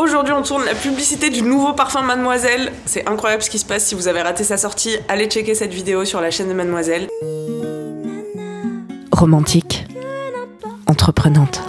Aujourd'hui on tourne la publicité du nouveau parfum Mademoiselle. C'est incroyable ce qui se passe, si vous avez raté sa sortie, allez checker cette vidéo sur la chaîne de Mademoiselle. Romantique, entreprenante,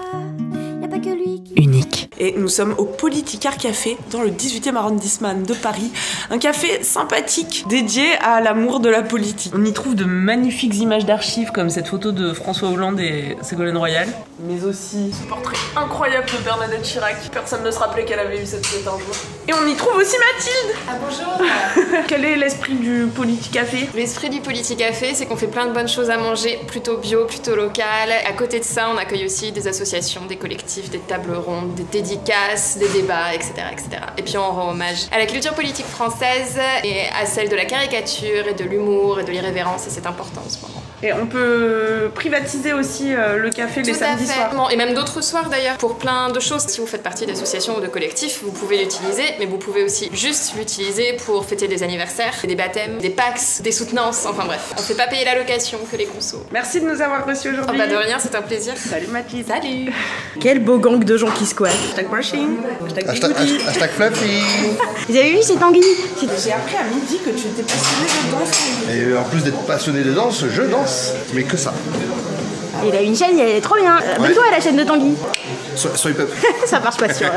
unique. Et nous sommes au Politicar Café dans le 18e arrondissement de Paris. Un café sympathique dédié à l'amour de la politique. On y trouve de magnifiques images d'archives comme cette photo de François Hollande et Ségolène Royal. Mais aussi ce portrait incroyable de Bernadette Chirac. Personne ne se rappelait qu'elle avait eu cette tête un jour. Et on y trouve aussi Mathilde. Ah bonjour. Quel est l'esprit du Politicafé? L'esprit du Politicafé, c'est qu'on fait plein de bonnes choses à manger, plutôt bio, plutôt local. À côté de ça, on accueille aussi des associations, des collectifs, des tables rondes, des dédicaces, des débats, etc., etc. Et puis on rend hommage à la culture politique française et à celle de la caricature et de l'humour et de l'irrévérence, et c'est important en ce moment. Et on peut privatiser aussi le café les samedis soirs. Et même d'autres soirs d'ailleurs, pour plein de choses. Si vous faites partie d'associations ou de collectifs, vous pouvez l'utiliser, mais vous pouvez aussi juste l'utiliser pour fêter des anniversaires, des baptêmes, des PAX, des soutenances, enfin bref. On fait pas payer la location que les consos. Merci de nous avoir reçus aujourd'hui. Oh bah de rien, c'est un plaisir. Salut Mathilde. Salut. Quel beau gang de gens qui squattent. Hashtag brushing. Hashtag Fluffy. Vous avez vu, c'est Tanguy. J'ai appris à midi que tu étais passionnée de danse. Et en plus d'être passionné de danse, je danse. Mais que ça. Il a une chaîne, elle est trop bien. Abonne-toi à la chaîne de Tanguy. Swipe up. Ça marche pas sur...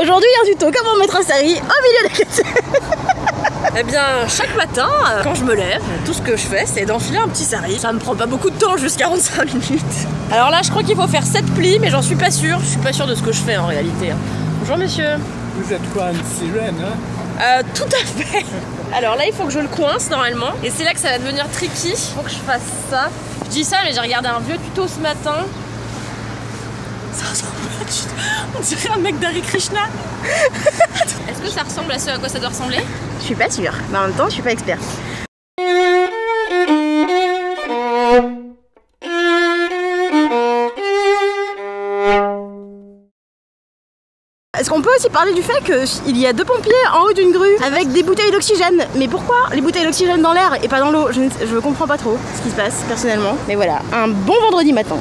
Aujourd'hui, un tuto comment mettre un sari au milieu de la Eh bien, chaque matin, quand je me lève, tout ce que je fais, c'est d'enfiler un petit sari. Ça me prend pas beaucoup de temps, juste 45 minutes. Alors là, je crois qu'il faut faire 7 plis, mais j'en suis pas sûre. Je suis pas sûre de ce que je fais en réalité. Bonjour monsieur. Vous êtes quoi, une sirène, hein? Tout à fait. Alors là, il faut que je le coince normalement. Et c'est là que ça va devenir tricky. Il faut que je fasse ça. Je dis ça, mais j'ai regardé un vieux tuto ce matin. Ça ressemble à on dirait un mec d'Hare Krishna. Est-ce que ça ressemble à ce à quoi ça doit ressembler? Je suis pas sûre, mais en même temps, je suis pas experte. Est-ce qu'on peut aussi parler du fait qu'il y a 2 pompiers en haut d'une grue avec des bouteilles d'oxygène? Mais pourquoi les bouteilles d'oxygène dans l'air et pas dans l'eau? Je comprends pas trop ce qui se passe personnellement. Mais voilà, un bon vendredi matin.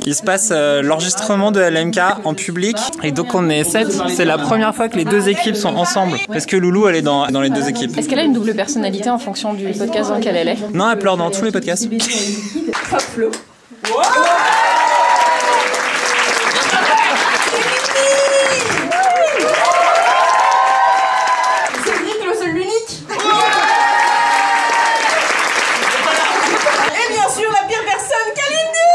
Il se passe l'enregistrement de LMK en public et donc on est 7. C'est la première fois que les 2 équipes sont ensemble parce que Loulou elle est dans les 2 équipes. Est-ce qu'elle a une double personnalité en fonction du podcast dans lequel elle est? Non, elle pleure dans tous les podcasts. Hop, Flo. Wow. Cédric, le seul l'unique. Et bien sûr la pire personne, Kalindi.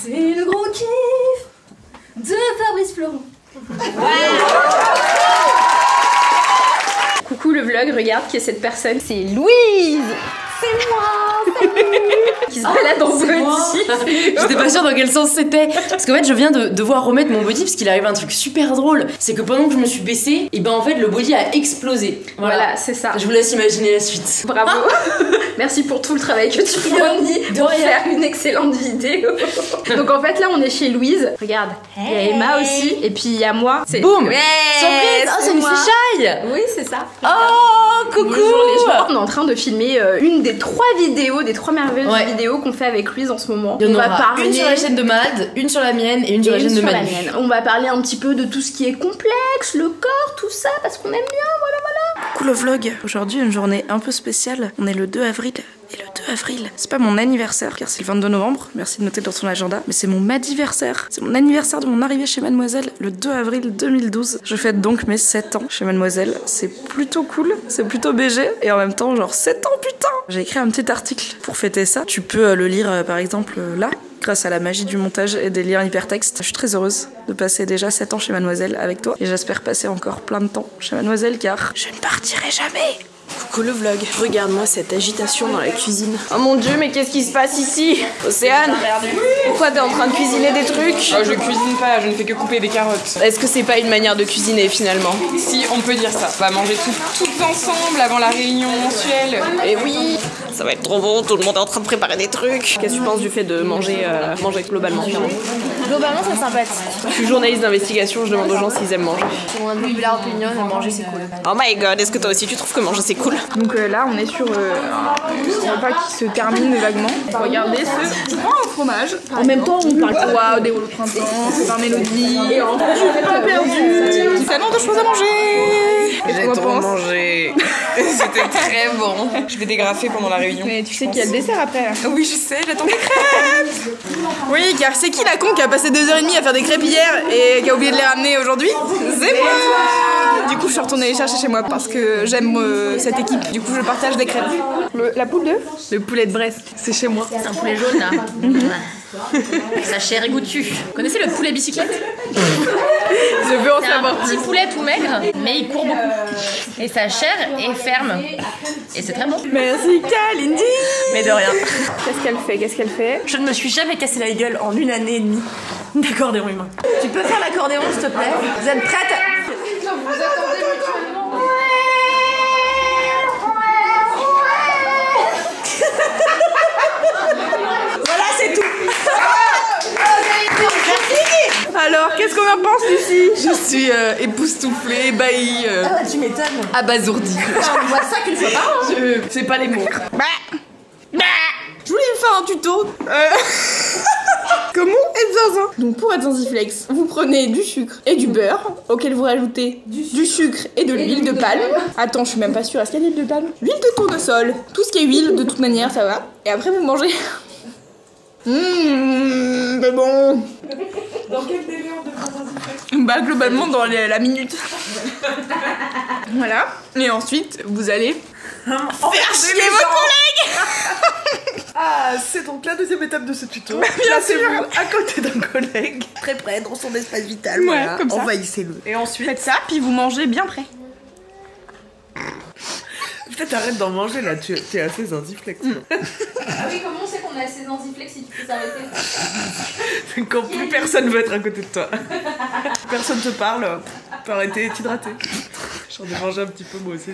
C'est le gros kiff de Fabrice Florent. Coucou le vlog, regarde qui est cette personne. C'est Louise. C'est moi. Qui se balade en body. J'étais pas sûre dans quel sens c'était. Parce qu'en fait, je viens de devoir remettre mon body parce qu'il arrive un truc super drôle. C'est que pendant que je me suis baissée, et ben en fait, le body a explosé. Voilà, c'est ça. Je vous laisse imaginer la suite. Bravo. Merci pour tout le travail que tu fournis pour faire une excellente vidéo. Donc en fait là on est chez Louise. Regarde, il y a Emma aussi et puis il y a moi. Boum. Ouais, surprise. Oh, c'est une fichaille. Oui, c'est ça. Oh, coucou. Bonjour les gens. On est en train de filmer une des 3 vidéos, des 3 merveilleuses vidéos qu'on fait avec Louise en ce moment. Il y en aura parler... une sur la chaîne de Mad, une sur la mienne et une sur la chaîne de Manu. On va parler un petit peu de tout ce qui est complexe, le corps, tout ça, parce qu'on aime bien, voilà. Coucou le vlog. Aujourd'hui, une journée un peu spéciale. On est le 2 avril. Et le 2 avril, c'est pas mon anniversaire, car c'est le 22 novembre, merci de noter dans son agenda, mais c'est mon madiversaire. C'est mon anniversaire de mon arrivée chez Mademoiselle, le 2 avril 2012. Je fête donc mes 7 ans chez Mademoiselle. C'est plutôt cool, c'est plutôt BG, et en même temps, genre 7 ans, putain! J'ai écrit un petit article pour fêter ça. Tu peux le lire, par exemple, là, grâce à la magie du montage et des liens hypertextes. Je suis très heureuse de passer déjà 7 ans chez Mademoiselle avec toi, et j'espère passer encore plein de temps chez Mademoiselle, car je ne partirai jamais! Coucou le vlog, regarde-moi cette agitation dans la cuisine. Oh mon dieu, mais qu'est-ce qui se passe ici? Océane, pourquoi t'es en train de cuisiner des trucs? Oh, je cuisine pas, je ne fais que couper des carottes. Est-ce que c'est pas une manière de cuisiner finalement? Si, on peut dire ça. On va manger toutes ensemble avant la réunion mensuelle. Et oui, Ça va être trop bon, tout le monde est en train de préparer des trucs. Qu'est-ce que tu penses du fait de manger globalement? Globalement, c'est sympathique. Je suis journaliste d'investigation, je demande aux gens s'ils aiment manger. Pour un populaire opinion, manger c'est cool. Oh my god, est-ce que toi aussi tu trouves que manger c'est cool? Donc là, on est sur un repas qui se termine vaguement. Regardez ce pain au fromage. En même temps, on parle waouh, des rouleaux de printemps, c'est par mélodie. Et en fait, je suis pas perdue. Petit salon de choses à manger. J'ai trop mangé. C'était très bon. Je vais dégrafer pendant la réunion. Mais tu sais qu'il y a le dessert après. Oui, je sais, j'attends des crêpes. Oui, car c'est qui la con qui a passé 2h30 à faire des crêpes hier et qui a oublié de les ramener aujourd'hui? C'est moi. Du coup, je suis retournée les chercher chez moi parce que j'aime cette équipe. Du coup, je partage des crêpes. La poule de? Le poulet de Brest, c'est chez moi. C'est un poulet jaune là. Sa chair est goûtue. Vous connaissez le poulet bicyclette? Je veux en C'est savoir un petit plus. poulet tout maigre, mais il court beaucoup. Et sa chair est ferme. Et c'est très bon. Merci Kalindi. Mais de rien. Qu'est-ce qu'elle fait? Je ne me suis jamais cassé la gueule en 1 année et demie d'accordéon humain. Tu peux faire l'accordéon s'il te plaît? Vous êtes prête? Voilà, c'est tout. Alors, qu'est-ce qu'on en pense, Lucie? Je suis époustouflée, ébahie, Ah, tu m'étonnes. abasourdie. On voit ça qu'une fois par an. Je sais pas les mots. Je voulais me faire un tuto. Comment être zinzin? Donc pour être zinziflex, vous prenez du sucre et du beurre, auquel vous rajoutez du sucre et de l'huile de palme. Attends, je suis même pas sûre, est-ce qu'il y a de l'huile de palme? L'huile de tournesol, tout ce qui est huile, de toute manière, ça va. Et après vous mangez. C'est bon. Dans quel délire de zinziflex? Bah globalement dans la minute. Voilà. Et ensuite, vous allez faire chier vos collègues. Ah, c'est donc la deuxième étape de ce tuto. Placez-vous à côté d'un collègue, très près dans son espace vital. Ouais, voilà. comme ça. Envahissez-le. Et ensuite, Faites ça, puis vous mangez bien près. peut-être arrête d'en manger là, tu es assez zinziflex. Ah oui, comment on sait qu'on est assez zinziflex si tu peux s'arrêter? Quand plus personne veut être à côté de toi. Personne te parle, tu peux arrêter et t'hydrater. J'en ai mangé un petit peu moi aussi.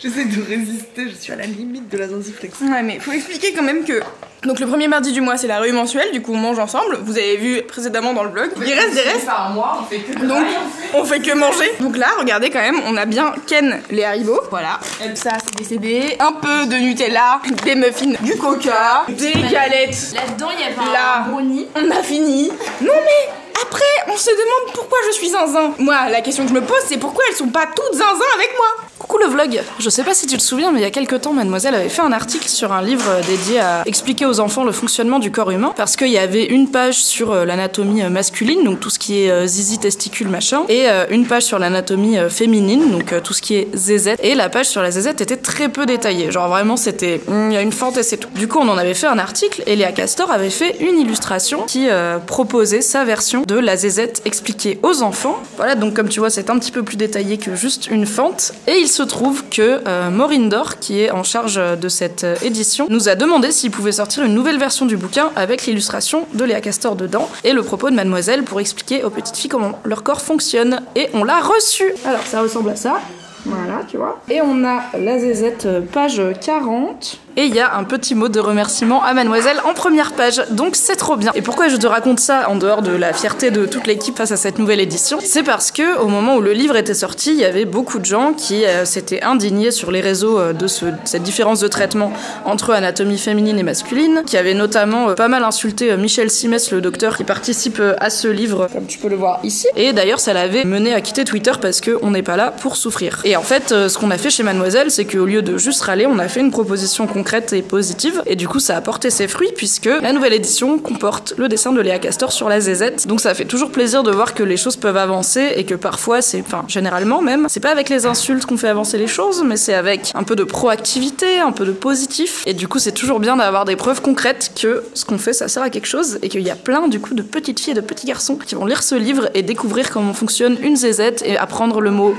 J'essaie de résister, je suis à la limite de la zinziflex. Ouais, mais faut expliquer quand même que. Donc le premier mardi du mois, c'est la réunion mensuelle, du coup on mange ensemble. Vous avez vu précédemment dans le vlog. Il reste des restes. Par mois, on fait que Donc on fait que manger. Donc là, regardez quand même, on a bien Ken les Haribo. Voilà. Ça, c'est des CD. Un peu de Nutella, des muffins, du coca, des galettes. Là-dedans, il y avait Là, un brownie. on a fini. Non mais après, on se demande pourquoi je suis zinzin. Moi, la question que je me pose, c'est pourquoi elles sont pas toutes zinzin avec moi. Coucou le vlog. Je sais pas si tu te souviens, mais il y a quelques temps, Mademoiselle avait fait un article sur un livre dédié à expliquer aux enfants le fonctionnement du corps humain, parce qu'il y avait une page sur l'anatomie masculine, donc tout ce qui est zizi, testicule, machin, et une page sur l'anatomie féminine, donc tout ce qui est zézette. Et la page sur la zézette était très peu détaillée. Genre vraiment, c'était il y a une fente et c'est tout. Du coup, on en avait fait un article et Léa Castor avait fait une illustration qui proposait sa version de la zézette expliquée aux enfants. Voilà, donc comme tu vois, c'est un petit peu plus détaillé que juste une fente. Et il se trouve que Maureen Dor, qui est en charge de cette édition, nous a demandé s'il pouvait sortir une nouvelle version du bouquin avec l'illustration de Léa Castor dedans et le propos de Mademoiselle pour expliquer aux petites filles comment leur corps fonctionne. Et on l'a reçu. Alors ça ressemble à ça. Voilà, tu vois. Et on a la zézette page 40. Et il y a un petit mot de remerciement à Mademoiselle en première page. Donc c'est trop bien. Et pourquoi je te raconte ça en dehors de la fierté de toute l'équipe face à cette nouvelle édition? C'est parce que au moment où le livre était sorti, il y avait beaucoup de gens qui s'étaient indignés sur les réseaux de cette différence de traitement entre anatomie féminine et masculine, qui avait notamment pas mal insulté Michel Simès, le docteur qui participe à ce livre, comme tu peux le voir ici. Et d'ailleurs, ça l'avait mené à quitter Twitter parce qu'on n'est pas là pour souffrir. Et en fait, ce qu'on a fait chez Mademoiselle, c'est qu'au lieu de juste râler, on a fait une proposition concrète et positive, et du coup ça a porté ses fruits puisque la nouvelle édition comporte le dessin de Léa Castor sur la zézette. Donc ça fait toujours plaisir de voir que les choses peuvent avancer et que parfois généralement même, c'est pas avec les insultes qu'on fait avancer les choses, mais c'est avec un peu de proactivité, un peu de positif, et du coup c'est toujours bien d'avoir des preuves concrètes que ce qu'on fait ça sert à quelque chose, et qu'il y a plein du coup de petites filles et de petits garçons qui vont lire ce livre et découvrir comment fonctionne une zézette et apprendre le mot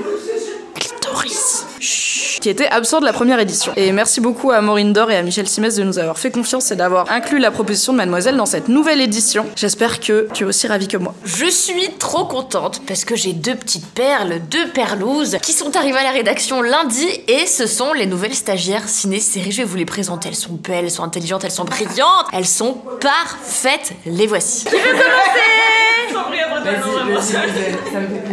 clitoris. Chut. qui était absent de la première édition. Et merci beaucoup à Maureen Dor et à Michel Simès de nous avoir fait confiance et d'avoir inclus la proposition de Mademoiselle dans cette nouvelle édition. J'espère que tu es aussi ravie que moi. Je suis trop contente parce que j'ai 2 petites perles, 2 perlouses qui sont arrivées à la rédaction lundi et ce sont les nouvelles stagiaires ciné-série. Je vais vous les présenter. Elles sont belles, elles sont intelligentes, elles sont brillantes, elles sont parfaites. Les voici. Qui veut commencer?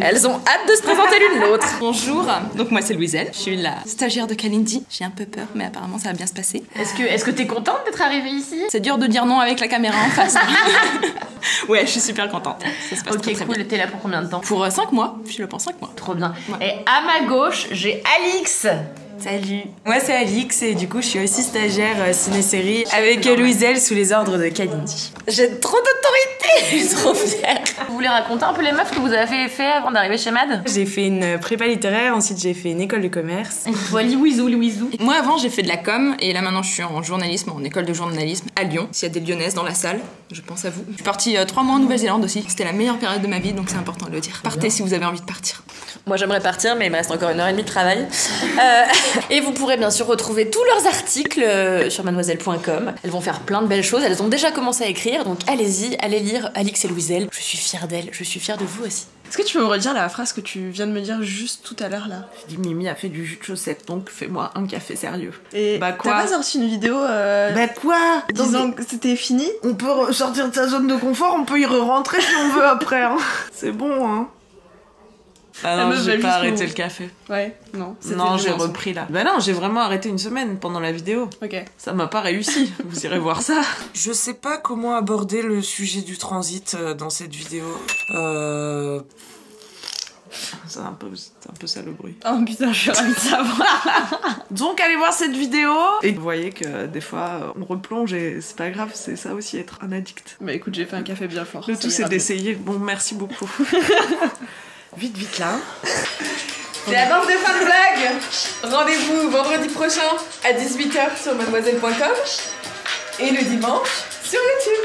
Elles ont hâte de se présenter l'une l'autre. Bonjour, donc moi c'est Louiselle, je suis la stagiaire de Kalindi. J'ai un peu peur mais apparemment ça va bien se passer. Est-ce que t'es contente d'être arrivée ici? C'est dur de dire non avec la caméra en face. Ouais, je suis super contente. Ça se passe très cool. bien. T'es là pour combien de temps? Pour 5 mois, je suis là pour 5 mois. Trop bien. Ouais. Et à ma gauche, j'ai Alix. Salut. Moi c'est Alix et du coup je suis aussi stagiaire ciné-série avec Louiselle sous les ordres de Kalindi. J'ai trop d'autorité. Je suis trop fière. Vous voulez raconter un peu les meufs que vous avez fait avant d'arriver chez Mad? J'ai fait une prépa littéraire, ensuite j'ai fait une école de commerce. Toi, Louisou. Moi avant j'ai fait de la com et là maintenant je suis en journalisme, en école de journalisme à Lyon. S'il y a des Lyonnaises dans la salle, je pense à vous. Je suis partie 3 mois en Nouvelle-Zélande aussi. C'était la meilleure période de ma vie donc c'est important de le dire. Partez si vous avez envie de partir. Moi j'aimerais partir mais il me reste encore 1h30 de travail. Et vous pourrez bien sûr retrouver tous leurs articles sur mademoiselle.com. Elles vont faire plein de belles choses, elles ont déjà commencé à écrire, donc allez-y, allez lire Alix et Louiselle. Je suis fière d'elles, je suis fière de vous aussi. Est-ce que tu peux me redire la phrase que tu viens de me dire juste tout à l'heure là? J'ai dit Mimi a fait du jus de chaussette, donc fais-moi un café sérieux. Et bah quoi? T'as pas sorti une vidéo Bah quoi? disant que c'était fini? On peut sortir de sa zone de confort, on peut y re-rentrer si on veut après. Hein. C'est bon, hein. Ah non, j'ai pas arrêté le café. Ouais, non. Non, j'ai repris là. Bah non, j'ai vraiment arrêté une semaine pendant la vidéo. Ok. Ça m'a pas réussi. Vous irez voir ça. Je sais pas comment aborder le sujet du transit dans cette vidéo. C'est un peu ça le bruit. Oh putain, je suis ravie de savoir. Donc allez voir cette vidéo. Et vous voyez que des fois on replonge et c'est pas grave, c'est ça aussi être un addict. Bah écoute, j'ai fait un café bien fort. Le tout c'est d'essayer. Bon, merci beaucoup. Vite là. C'est la danse de fin de blague. Rendez-vous vendredi prochain à 18h sur mademoiselle.com et le dimanche sur YouTube.